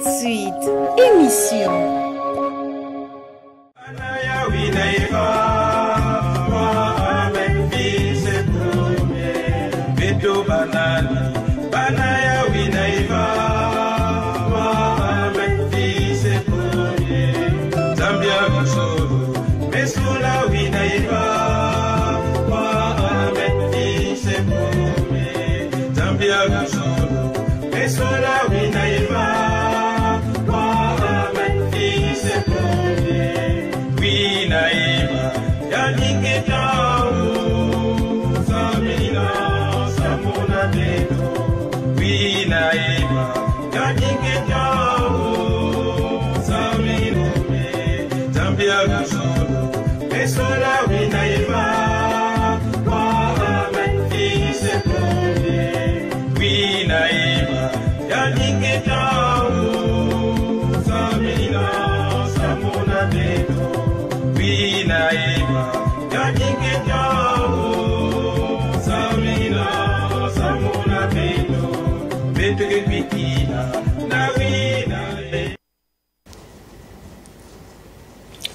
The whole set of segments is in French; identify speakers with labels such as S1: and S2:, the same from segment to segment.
S1: de suite, émission.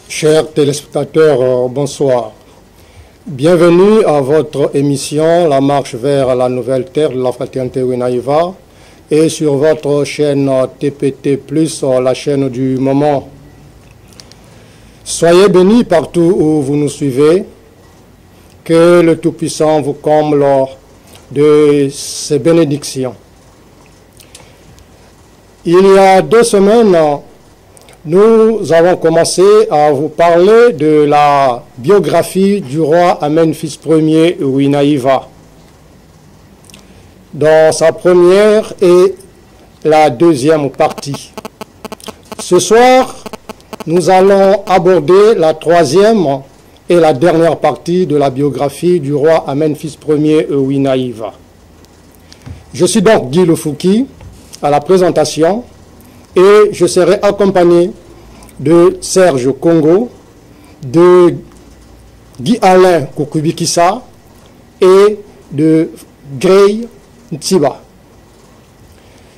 S2: Chers téléspectateurs, bonsoir. Bienvenue à votre émission La marche vers la nouvelle terre de la fraternité Winaïva et sur votre chaîne TPT+, la chaîne du moment. Soyez bénis partout où vous nous suivez, que le Tout-Puissant vous comble de ses bénédictions. Il y a 2 semaines, nous avons commencé à vous parler de la biographie du roi Amenphis Ier Winaïva, dans sa première et la deuxième partie. Ce soir, nous allons aborder la 3e et la dernière partie de la biographie du roi Amenphis Ier Winaïva. Je suis donc Guy Lufouki à la présentation et je serai accompagné de Serge Congo, de Guy-Alain Koukubikissa et de Grey Ntiba.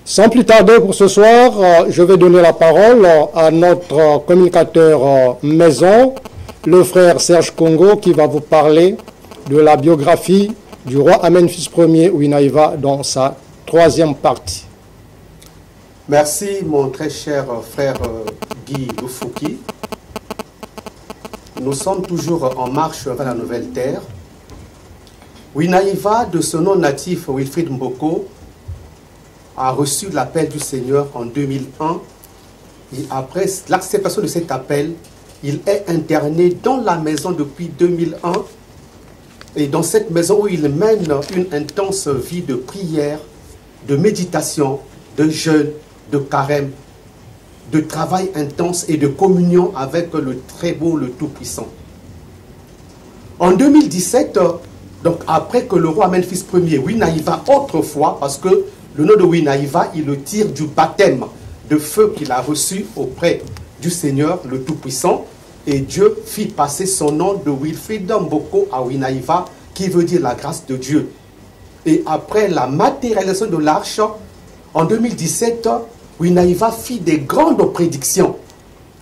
S2: Sans plus tarder pour ce soir, je vais donner la parole à notre communicateur maison, le frère Serge Congo, qui va vous parler de la biographie du roi Amenphis Ier Winaïva dans sa 3e partie.
S3: Merci mon très cher frère Guy Lufouki. Nous sommes toujours en marche vers la nouvelle terre. Winaïva, de son nom natif Wilfrid Mboko, a reçu l'appel du Seigneur en 2001 et après l'acceptation de cet appel, il est interné dans la maison depuis 2001 et dans cette maison où il mène une intense vie de prière, de méditation, de jeûne, de carême, de travail intense et de communion avec le très beau, le Tout-Puissant. En 2017, donc après que le roi Amenphis Ier, Winaïva, autrefois, parce que le nom de Winaïva, il le tire du baptême de feu qu'il a reçu auprès du Seigneur, le Tout-Puissant, et Dieu fit passer son nom de Wilfrid Mboko à Winaïva, qui veut dire la grâce de Dieu. Et après la matérialisation de l'arche, en 2017, Winaïva fit des grandes prédictions.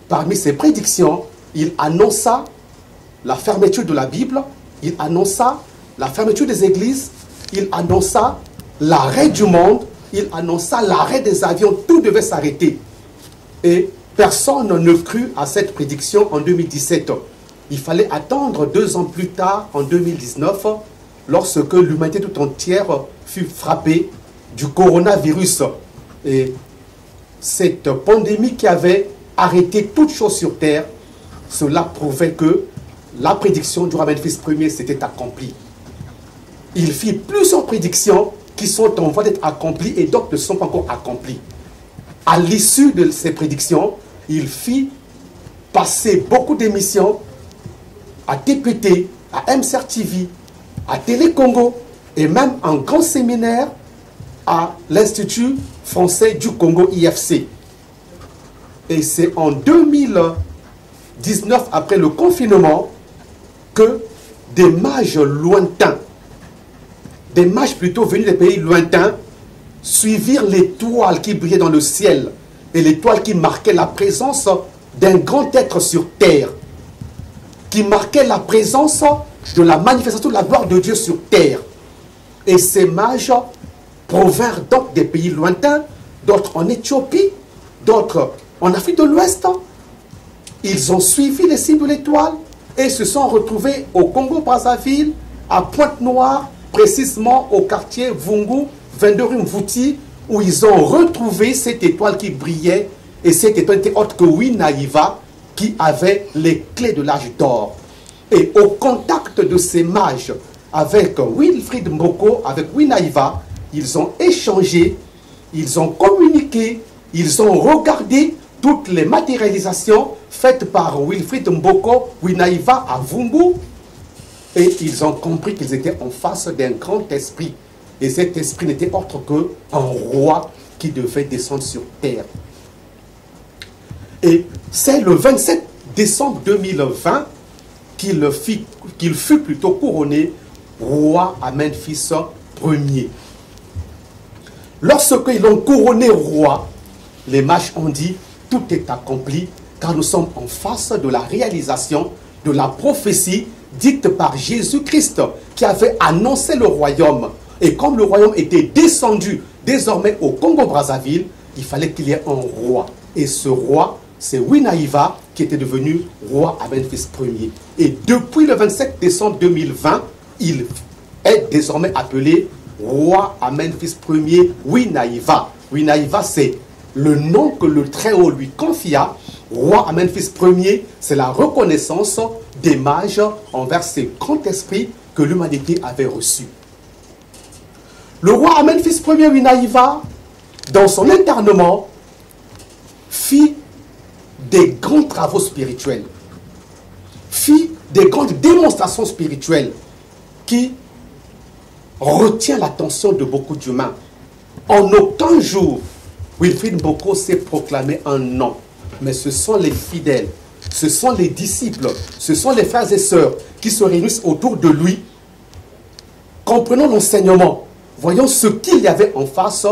S3: Parmi ces prédictions, il annonça la fermeture de la Bible, il annonça la fermeture des églises, il annonça l'arrêt du monde, il annonça l'arrêt des avions, tout devait s'arrêter. Et personne ne crut à cette prédiction en 2017. Il fallait attendre 2 ans plus tard, en 2019, lorsque l'humanité tout entière fut frappée du coronavirus. Et cette pandémie qui avait arrêté toute chose sur terre, cela prouvait que la prédiction du roi Amenphis Ier s'était accomplie. Il fit plusieurs prédictions qui sont en voie d'être accomplies et d'autres ne sont pas encore accomplies. À l'issue de ces prédictions, il fit passer beaucoup d'émissions à TPT, à MCR TV, à Télé Congo et même un grand séminaire à l'Institut français du Congo IFC. Et c'est en 2019, après le confinement, que des mages lointains, des mages plutôt venus des pays lointains, suivirent l'étoile qui brillait dans le ciel et l'étoile qui marquait la présence d'un grand être sur terre, qui marquait la présence de la manifestation de la gloire de Dieu sur terre. Et ces mages provinrent donc des pays lointains, d'autres en Éthiopie, d'autres en Afrique de l'Ouest. Ils ont suivi les signes de l'étoile et se sont retrouvés au Congo-Brazzaville, à Pointe-Noire, précisément au quartier Vungu, 22 rue Mvouti, où ils ont retrouvé cette étoile qui brillait, et cette étoile n'était autre que Winaïva, qui avait les clés de l'âge d'or. Et au contact de ces mages avec Wilfried Mboko, avec Winaïva, ils ont échangé, ils ont communiqué, ils ont regardé toutes les matérialisations faites par Wilfried Mboko, Winaïva à Vungu, et ils ont compris qu'ils étaient en face d'un grand esprit. Et cet esprit n'était autre qu'un roi qui devait descendre sur terre. Et c'est le 27 décembre 2020 qu'il fut plutôt couronné roi à Memphis Ier. Lorsqu'ils l'ont couronné roi, les mages ont dit « Tout est accompli, car nous sommes en face de la réalisation de la prophétie dite par Jésus-Christ, qui avait annoncé le royaume. Et comme le royaume était descendu désormais au Congo-Brazzaville, il fallait qu'il y ait un roi. Et ce roi, c'est Winaïva, qui était devenu roi à Memphis Ier. Et depuis le 27 décembre 2020, il est désormais appelé roi à Memphis Ier, Winaïva. Winaïva, c'est le nom que le Très-Haut lui confia. Roi à Memphis Ier, c'est la reconnaissance des mages envers ces grands esprits que l'humanité avait reçus. Le roi à Memphis Ier, Winaïva, dans son internement, fit des grands travaux spirituels, fit des grandes démonstrations spirituelles qui retient l'attention de beaucoup d'humains. En aucun jour, Wilfried Mboko s'est proclamé un nom, mais ce sont les fidèles, ce sont les disciples, ce sont les frères et sœurs qui se réunissent autour de lui. Comprenons l'enseignement, voyons ce qu'il y avait en face,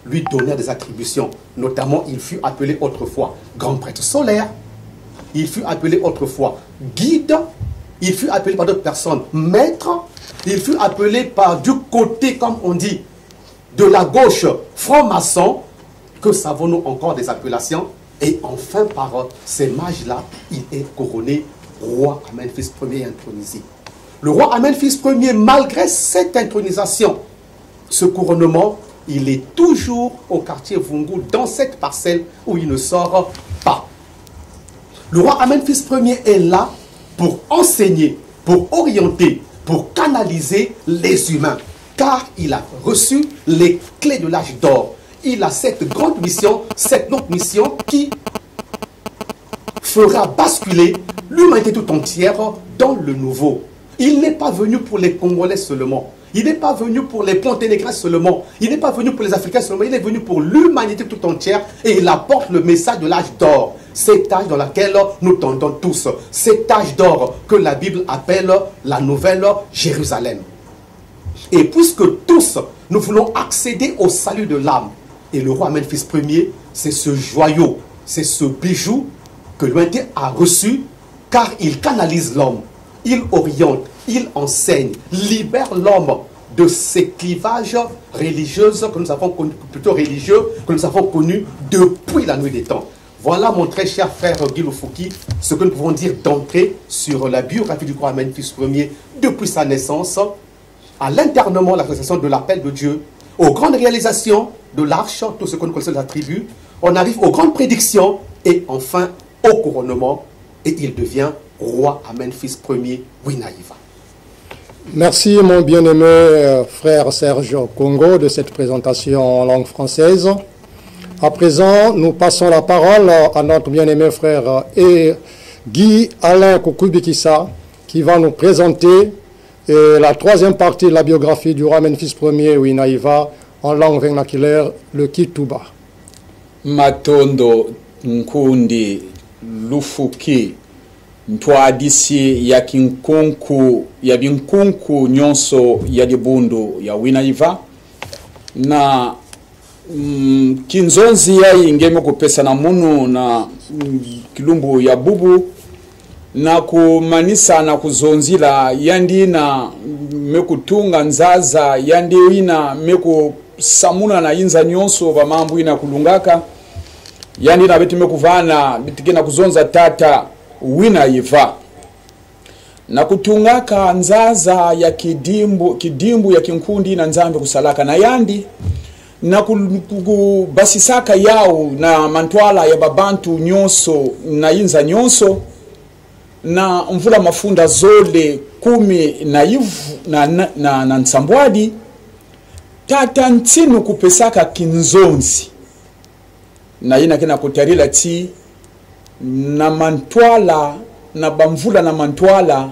S3: lui donner des attributions. Notamment, il fut appelé autrefois grand prêtre solaire, il fut appelé autrefois guide, il fut appelé par d'autres personnes maître, il fut appelé par du côté, comme on dit, de la gauche, franc-maçon. Que savons-nous encore des appellations? Et enfin, par ces mages-là, il est couronné roi à Memphis Ier intronisé. Le roi à Memphis Ier, malgré cette intronisation, ce couronnement, il est toujours au quartier Vungu, dans cette parcelle où il ne sort pas. Le roi à Memphis Ier est là pour enseigner, pour orienter, pour canaliser les humains, car il a reçu les clés de l'âge d'or. Il a cette grande mission, cette longue mission qui fera basculer l'humanité tout entière dans le nouveau. Il n'est pas venu pour les Congolais seulement. Il n'est pas venu pour les Ponténégrins seulement. Il n'est pas venu pour les Africains seulement. Il est venu pour l'humanité tout entière et il apporte le message de l'âge d'or. Cet âge dans lequel nous tendons tous. Cet âge d'or que la Bible appelle la nouvelle Jérusalem. Et puisque tous nous voulons accéder au salut de l'âme, et le roi Memphis Ier, c'est ce joyau, c'est ce bijou que l'humanité a reçu, car il canalise l'homme, il oriente, il enseigne, libère l'homme de ces clivages religieux que nous avons connus, plutôt religieux, que nous avons connus depuis la nuit des temps. Voilà, mon très cher frère Guy Lufuki, ce que nous pouvons dire d'entrée sur la biographie du roi Memphis Ier depuis sa naissance, à l'internement, la réalisation de l'appel de Dieu, aux grandes réalisations de l'arche, tout ce que nous connaissons de la tribu, on arrive aux grandes prédictions et enfin au couronnement, et il devient roi à Memphis Ier, Winaïva.
S2: Merci mon bien-aimé frère Serge Congo de cette présentation en langue française. À présent, nous passons la parole à notre bien-aimé frère Guy Alain Koukubikissa qui va nous présenter la troisième partie de la biographie du roi Memphis Ier Winaïva en langue vernaculaire, le Kituba.
S4: Matondo Nkundi Lufuki ntwadisi ya kinkunku ya binkunku nyonso ya libundu ya Winaïva na kinzonzi ya ingeme kupesa na munu na kilumbu ya bubu na kumanisa na kuzonzila yandi na mekutunga nzaza yandi ina meku samuna na inza nyonso ba mambu ina kulungaka yandi na beti mekuvana bitikena kuzonza tata wina yiva na kutungaka nzaza ya kidimbu ya kinkundi na nzambe kusalaka na yandi na kubasisaka yao na mantwala ya babantu nyonso na inza nyonso na mvula mafunda zole 10 na ivu na nsambwadi tata ntinu kupesaka kinzonzi na ina kena kutarila ti na mantwala na bamvula na mantwala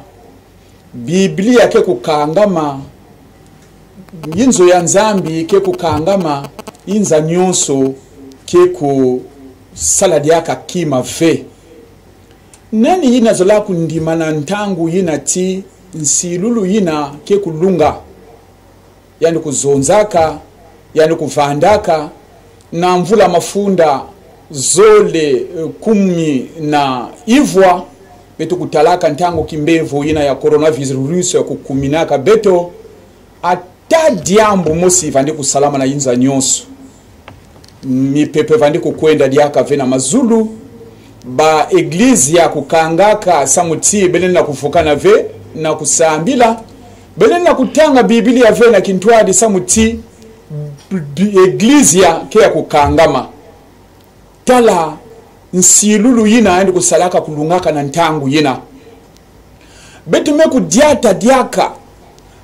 S4: Biblia ke kukangama yinzo ya nzambi ke kukangama inza nyonso ke ku saladi yaka kima ve nani yina zola kundima na ntangu yina ti nsilulu yina ke kulunga yani kuzonzaka yani kuvandaka na mvula mafunda zole 10 na ivwa betu kutalaka ntangu kimbevu yina ya coronavirus ya kukuminaka beto ata diambu mosi vandi kusalama na inza nyonso mipepe vandi kukwenda diaka vena mazulu ba eglise ya kukangaka samuti beleni na kufukana ve na kusambila beleni na kutanga Biblia ve na kintwadi samuti eglise ya ke ya kukangama tala nsilulu yina andi kusalaka kulungaka na ntangu yina betu meku diaka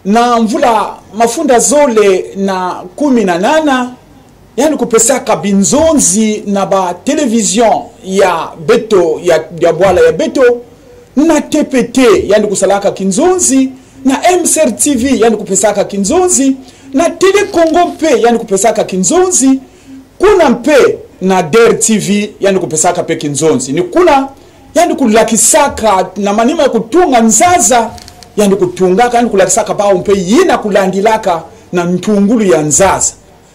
S4: na mvula mafunda zole na 18 yani kupesaka binzonzi na ba television ya beto ya bwala ya beto na TPT yani kusalaka kinzonzi na MCR TV yani kupesaka kinzonzi na Tele Congo mpe yani kupesaka kinzonzi kuna mpe na Der TV yani kupesaka pe kinzonzi ni kuna yani kulakisaka na manima ya kutunga nzaza yani kutungaka yani kulakisaka bao mpe yina kulandilaka na ntungulu ya nzaza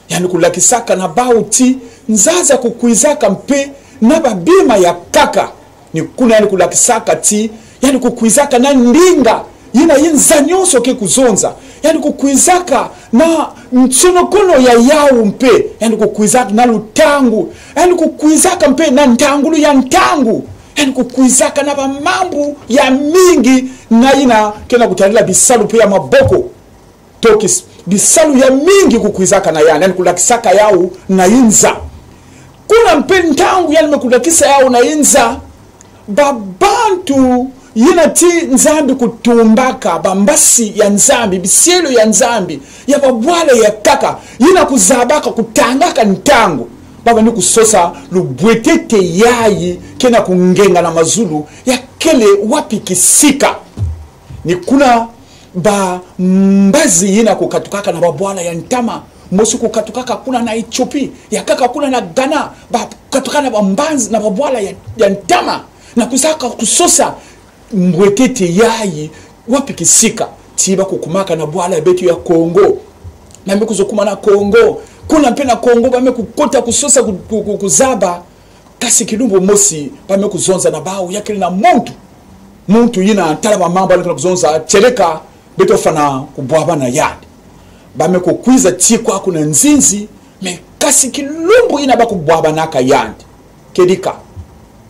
S4: yani kulakisaka na bao ti nzaza kukuizaka mpe na babima ya kaka ni kuna yani kulakisaka ti yani kukuizaka na ndinga yina yinza nyonso ke kuzonza yani kukuizaka na mtsonokono ya yao mpe yani kukuizaka na lutangu yani kukuizaka mpe na ntangulu ya ntangu yani kukuizaka na mambu ya mingi na yina kena kutalila bisalu pe ya maboko tokis bisalu ya mingi kukuizaka na yani kulakisaka yao na inza kuna mpe ntangu yani mekulakisa yao na inza babantu yina ti nzambi kutumbaka bambasi ya nzambi bisielo ya nzambi ya babwala ya kaka yina kuzabaka kutangaka ntangu baba ni kusosa lubwetete yayi kena kungenga na mazulu ya kele wapi kisika ni kuna ba mbazi yina kukatukaka na babwala ya ntama mosu kukatukaka kuna na Ethiopia ya kaka kuna na Ghana ba kukatukana na bambanzi na babwala ya ntama na kusaka kusosa mbwetete yayi wapi kisika tiba kukumaka na bwala betu ya Kongo na mbekuzokuma na Kongo kuna mpena Kongo bamekukota kusosa kuzaba kasi kilumbu mosi bamekuzonza na bao yake na muntu yina antala mamamba alikuwa kuzonza chereka beto fana kubwaba na yadi bamekukwiza tikwa kuna nzinzi me kasi kilumbu yina bakubwaba naka yandi kedika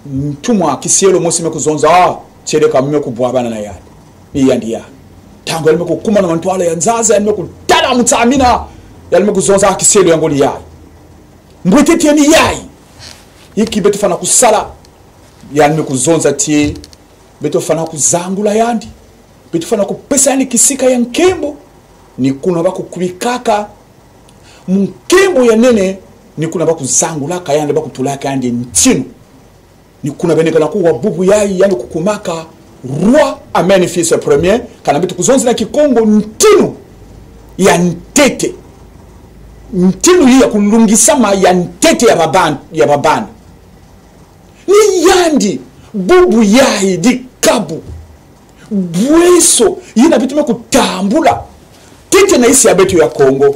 S4: mtumwa kisielo mosi mekuzonza chereka mmekubwabana na yadi ni yandi ya tango alimekukuma na mantwala ya nzaza alimekutala mutsamina yalimekuzonza akiselo yangoli yayi mbwetete ni yayi iki beto fana kusala yalimekuzonza tie beto fana kuzangula yandi beto fana kupesa yani kisika ya nkembo ni kuna bakukubikaka mkembo ya nene ni kuna bakuzangulaka yandi bakutulaka yandi ntinu ni kuna benekana kuwa bubu yayi yani kukumaka roi amen fils premier kana bitu kuzonzi na kikongo ntinu ya ntete ntinu hii ya kulungisama ya ntete ya babana ni yandi bubu yayi di kabu bweso yina bitu kutambula tete na isi ya betu ya Kongo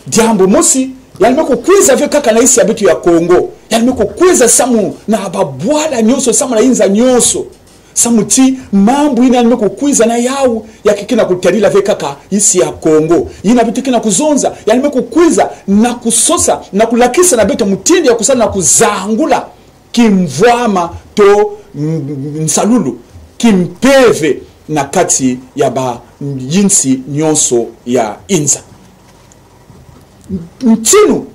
S4: diambo mosi yalime kukwiza vyo kaka na isi ya bitu ya Kongo yalime kukwiza samu na babwala nyoso samu na inza nyoso samu ti mambu ina yalime kukwiza na yau ya kikina kutarila vyo kaka isi ya Kongo ina bitu kina kuzonza yalime kukwiza na kusosa na kulakisa na bitu mutindi ya kusana na kuzangula kimvwama to nsalulu kimpeve na kati ya ba yinsi nyonso ya inza mtinu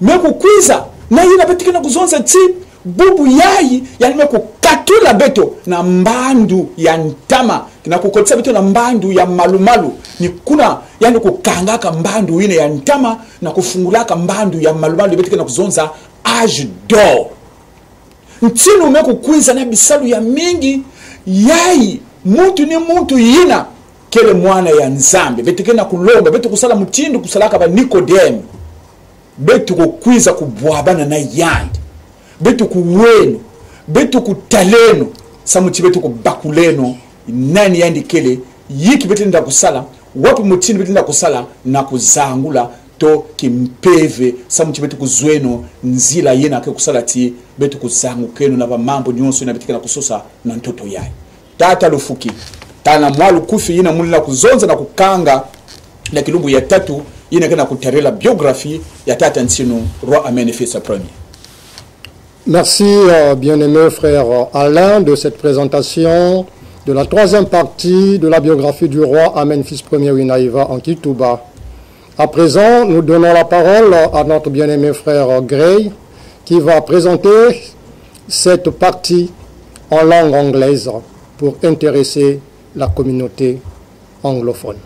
S4: meku kwiza na yina betikina kuzonza ti bubu yayi yalime kukatula beto na mbandu ya ntama kina kukotisa beto na mbandu ya malumalu ni kuna yani kukangaka mbandu ine ya ntama na kufungulaka mbandu ya malumalu betikina kuzonza age d'or mtinu meku kwiza na bisalu ya mingi yayi muntu ni muntu yina kele mwana ya nzambe betikena kulomba betu kusala mutindu kusalaka ba Nikodemu betu kukwiza kubwabana na yandi betu kuwenu betu kutaleno samuti betu kubakuleno nani yandi kele yiki betu nda kusala wapi mutindu betu nda kusala na kuzangula to kimpeve samuti betu kuzweno nzila yena ke kusala ti betu kuzangukeno na ba mambo nyonso ina betikena kusosa na ntoto yayi tata lufuki tana mwalu kufi yina mulila kuzonza na kukanga na kilumbu ya tatu yina kena kutarela biographie ya tata nsino Roi Amen Fils Premier.
S2: Merci bien-aimé frère Alain de cette présentation de la troisième partie de la biographie du roi Amen Fils Premier Winaïva en Kituba. À présent, nous donnons la parole à notre bien-aimé frère Gray qui va présenter cette partie en langue anglaise pour intéresser la communauté anglophone.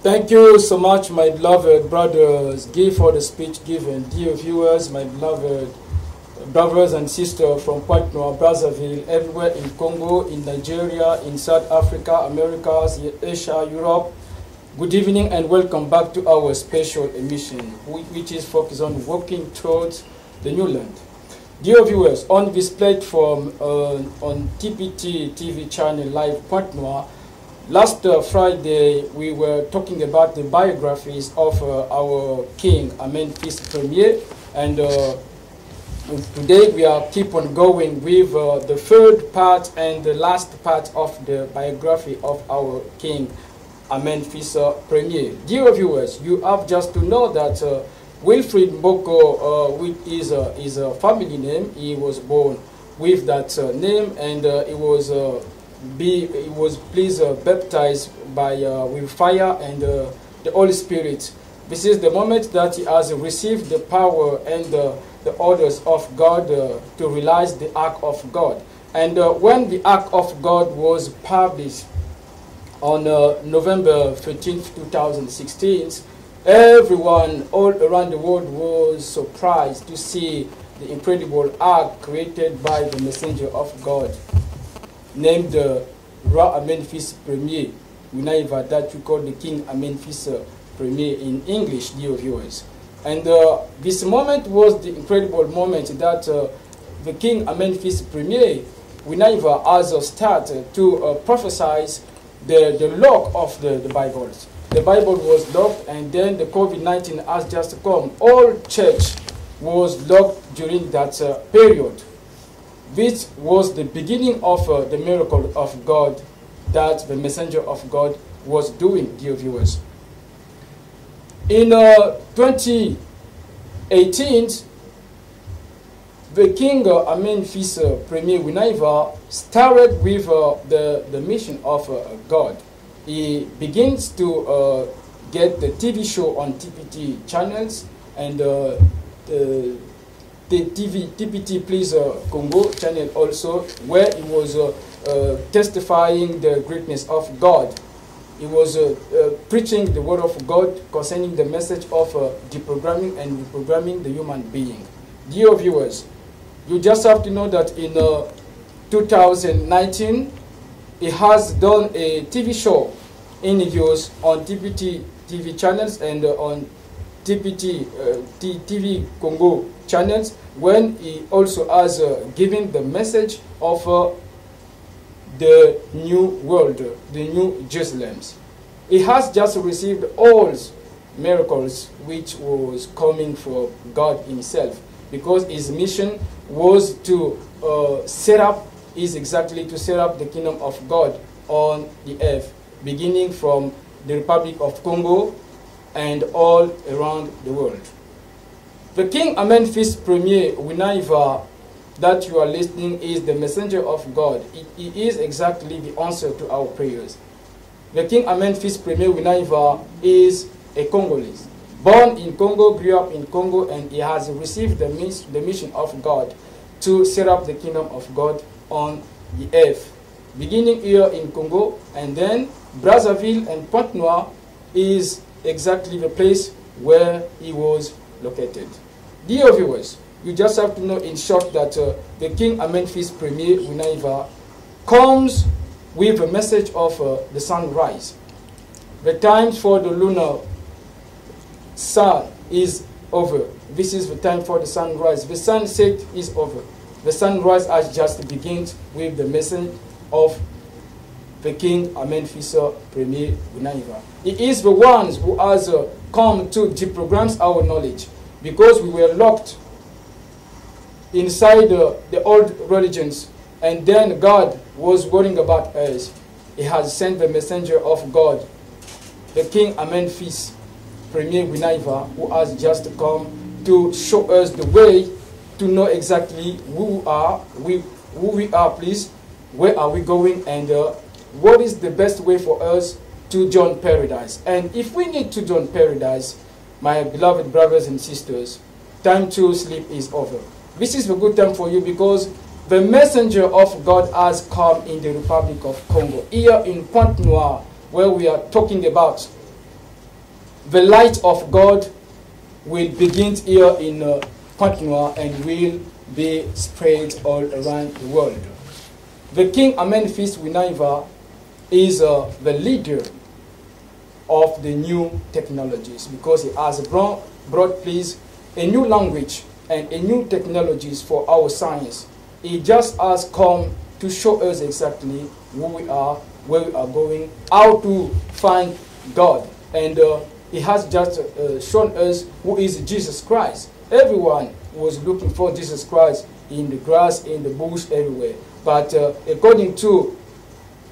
S5: Thank you so much, my beloved brothers, Guy, for the speech given. Dear viewers, my beloved brothers and sisters from Pointe-Noire, Brazzaville, everywhere in Congo, in Nigeria, in South Africa, Americas, Asia, Europe, good evening and welcome back to our special emission, which is focused on walking towards the new land. Dear viewers, on this platform on TPT TV channel Live Pointe-Noire, last Friday we were talking about the biographies of our King Amen Fils Premier, and today we are keep on going with the third part and the last part of the biography of our King Amen Fils Premier. Dear viewers, you have just to know that Wilfrid Mboko, which is a family name, he was born with that name, and he was baptized by with fire and the Holy Spirit. This is the moment that he has received the power and the orders of God to realize the Ark of God. And when the Ark of God was published on November 13th, 2016, everyone all around the world was surprised to see the incredible ark created by the messenger of God, named Roi Amen Fils Premier Winaïva, that we call the King Amen Fils Premier in English, dear viewers. And this moment was the incredible moment that the King Amen Fils Premier Winaïva has started to prophesy the lock of the Bible. The Bible was locked, and then the COVID-19 has just come. All church was locked during that period. This was the beginning of the miracle of God that the messenger of God was doing, dear viewers. In 2018, the King Amen Fils Premier Winaïva started with the mission of God. He begins to get the TV show on TPT channels and the TPT Please Congo channel also, where he was testifying the greatness of God. He was preaching the word of God concerning the message of deprogramming and reprogramming the human being. Dear viewers, you just have to know that in 2019, he has done a TV show in use on TPT TV channels and on TPT TV Congo channels, when he also has given the message of the new world, the new Jerusalem. He has just received all miracles which was coming from God himself, because his mission was to set up the kingdom of God on the earth, beginning from the Republic of Congo and all around the world. The King Amen-Fils Premier Winaiva that you are listening is the messenger of God. He is exactly the answer to our prayers. The King Amen-Fils Premier Winaiva is a Congolese, born in Congo, grew up in Congo, and he has received the mission of God to set up the kingdom of God on the earth, beginning here in Congo, and then Brazzaville and Pointe-Noire is exactly the place where he was located. Dear viewers, you just have to know in short that the King Amen-Fils Premier Winaiva comes with a message of the sunrise. The time for the lunar sun is over. This is the time for the sunrise. The sunset is over. The sunrise has just begun with the message of the King Amen-Fils Premier Winaiva. He is the one who has come to deprogram our knowledge, because we were locked inside the old religions, and then God was worrying about us. He has sent the messenger of God, the King Amen-Fils Premier Winaiva, who has just come to show us the way to know exactly who we are, please, where are we going, and what is the best way for us to join paradise. And if we need to join paradise, my beloved brothers and sisters, time to sleep is over. This is a good time for you, because the messenger of God has come in the Republic of Congo, here in Pointe-Noire, where we are talking about the light of God will begin here in Pointe-Noire and will be spread all around the world. The King Amen-Fils Winaiva is the leader of the new technologies, because he has brought please a new language and a new technologies for our science. He just has come to show us exactly who we are, where we are going, how to find God. And he has just shown us who is Jesus Christ. Everyone was looking for Jesus Christ in the grass, in the bush, everywhere. But according to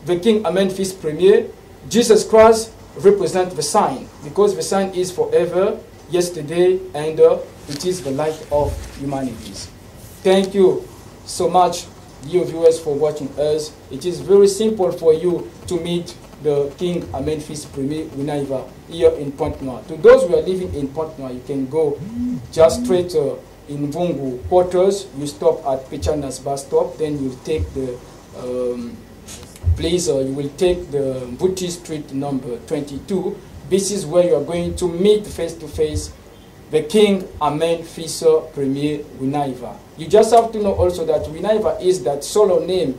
S5: the King Amen-Fils Premier, Jesus Christ represents the sign, because the sign is forever, yesterday, and it is the light of humanities. Thank you so much, dear viewers, for watching us. It is very simple for you to meet the King Amen-Fils Premier Winaiva here in Pointe-Noire. To those who are living in Pointe-Noire, you can go just straight in Vungu Porters. You stop at Pichanas bus stop, then you take the you will take the Mbuti Street number 22. This is where you are going to meet face to face the King Amen-Fils Premier Winaiva. You just have to know also that Winaiva is that solo name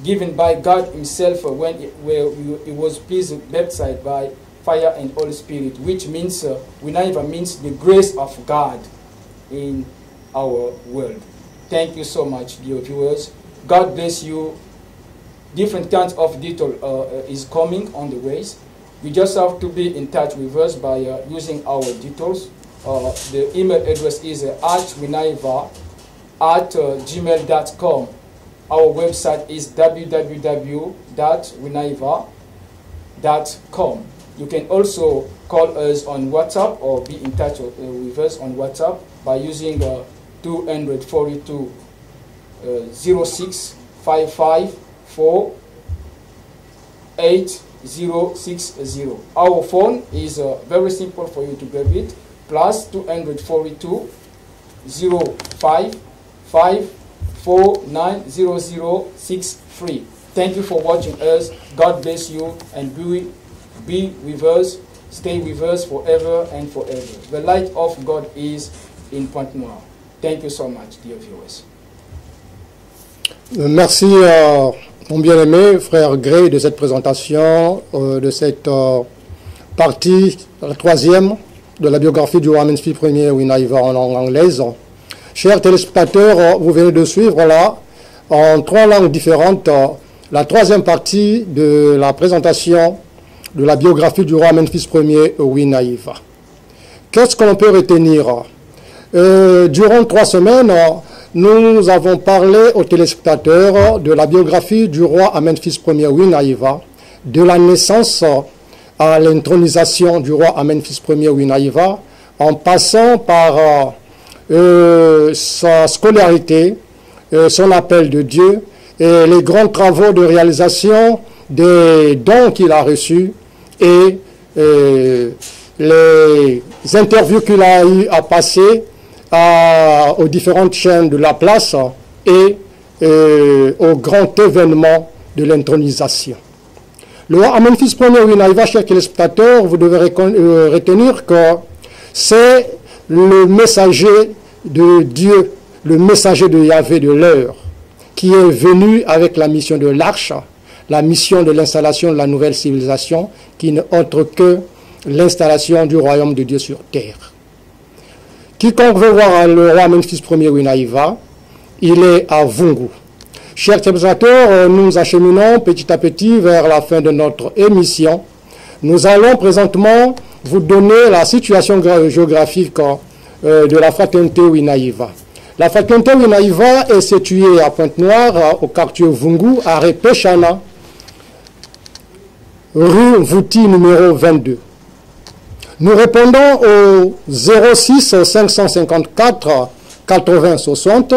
S5: given by God himself when it was pleased baptized by fire and Holy Spirit, which means Winaiva means the grace of God in our world. Thank you so much, dear viewers. God bless you. Different kinds of detail is coming on the ways. You just have to be in touch with us by using our details. The email address is archwinaiva@gmail.com. Our website is www.winaiva.com. You can also call us on WhatsApp or be in touch with us on WhatsApp by using 242 06 55 48060. Our phone is very simple for you to grab it. Plus 242 05 549063. Thank you for watching us. God bless you, and be with us. Stay with us forever and forever. The light of God is in Pointe-Noire. Thank you so much, dear viewers.
S2: Merci mon bien-aimé frère Gray de cette présentation, de cette partie, la troisième de la biographie du roi Amen-Fils Premier Winaiva en langue anglaise. Chers téléspectateurs, vous venez de suivre là, en 3 langues différentes, la troisième partie de la présentation de la biographie du roi Amen-Fils Premier Winaiva. Qu'est-ce qu'on peut retenir? Durant 3 semaines, nous avons parlé aux téléspectateurs de la biographie du roi Amenphis Ier Winaïva, de la naissance à l'intronisation du roi Amenphis Ier Winaïva, en passant par sa scolarité, son appel de Dieu et les grands travaux de réalisation des dons qu'il a reçus et les interviews qu'il a eu à passer aux différentes chaînes de la place et au grand événement de l'intronisation. Le roi Amenphis Ier Winaïva, chers téléspectateurs, vous devez retenir que c'est le messager de Dieu, le messager de Yahvé de l'heure, qui est venu avec la mission de l'arche, la mission de l'installation de la nouvelle civilisation, qui n'est autre que l'installation du royaume de Dieu sur terre. Quiconque veut voir le roi Amenphis Ier Winaïva, il est à Vungu. Chers téléspectateurs, nous acheminons petit à petit vers la fin de notre émission. Nous allons présentement vous donner la situation géographique de la fraternité Winaïva. La fraternité Winaïva est située à Pointe-Noire, au quartier Vungu, à Repechana, rue Vouti numéro 22. Nous répondons au 06 554 80 60,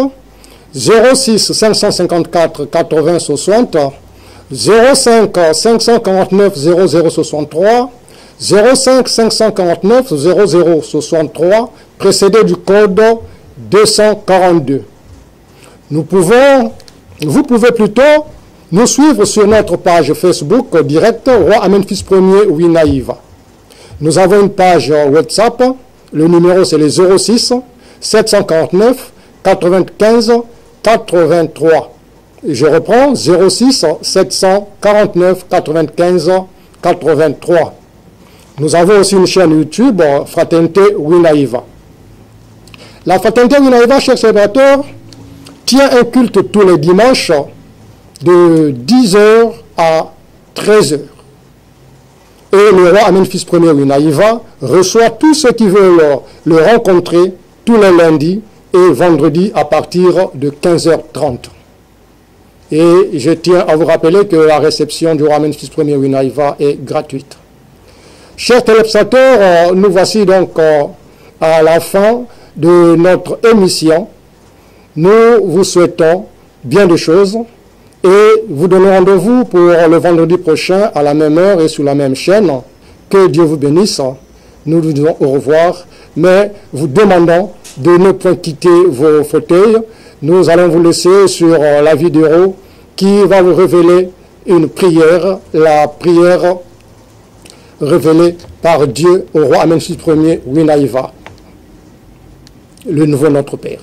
S2: 06 554 80 60, 05 549 0063, 05 549 0063, précédé du code 242. Vous pouvez plutôt nous suivre sur notre page Facebook direct Roi Amenphis Ier Winaïva. Nous avons une page WhatsApp, le numéro c'est le 06 749 95 83. Et je reprends 06 749 95 83. Nous avons aussi une chaîne YouTube, Fraternité Winaïva. La Fraternité Winaïva, chers observateurs, tient un culte tous les dimanches de 10h à 13h. Et le roi Amenphis Ier Winaïva reçoit tous ceux qui veulent le rencontrer tous les lundis et vendredis à partir de 15h30. Et je tiens à vous rappeler que la réception du roi Amenphis Ier Winaïva est gratuite. Chers téléspectateurs, nous voici donc à la fin de notre émission. Nous vous souhaitons bien des choses et vous donnons rendez-vous pour le vendredi prochain à la même heure et sur la même chaîne. Que Dieu vous bénisse. Nous vous disons au revoir, mais vous demandons de ne point quitter vos fauteuils. Nous allons vous laisser sur la vidéo qui va vous révéler une prière, la prière révélée par Dieu au roi Amenphis Ier Winaïva, le nouveau Notre Père.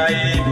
S6: We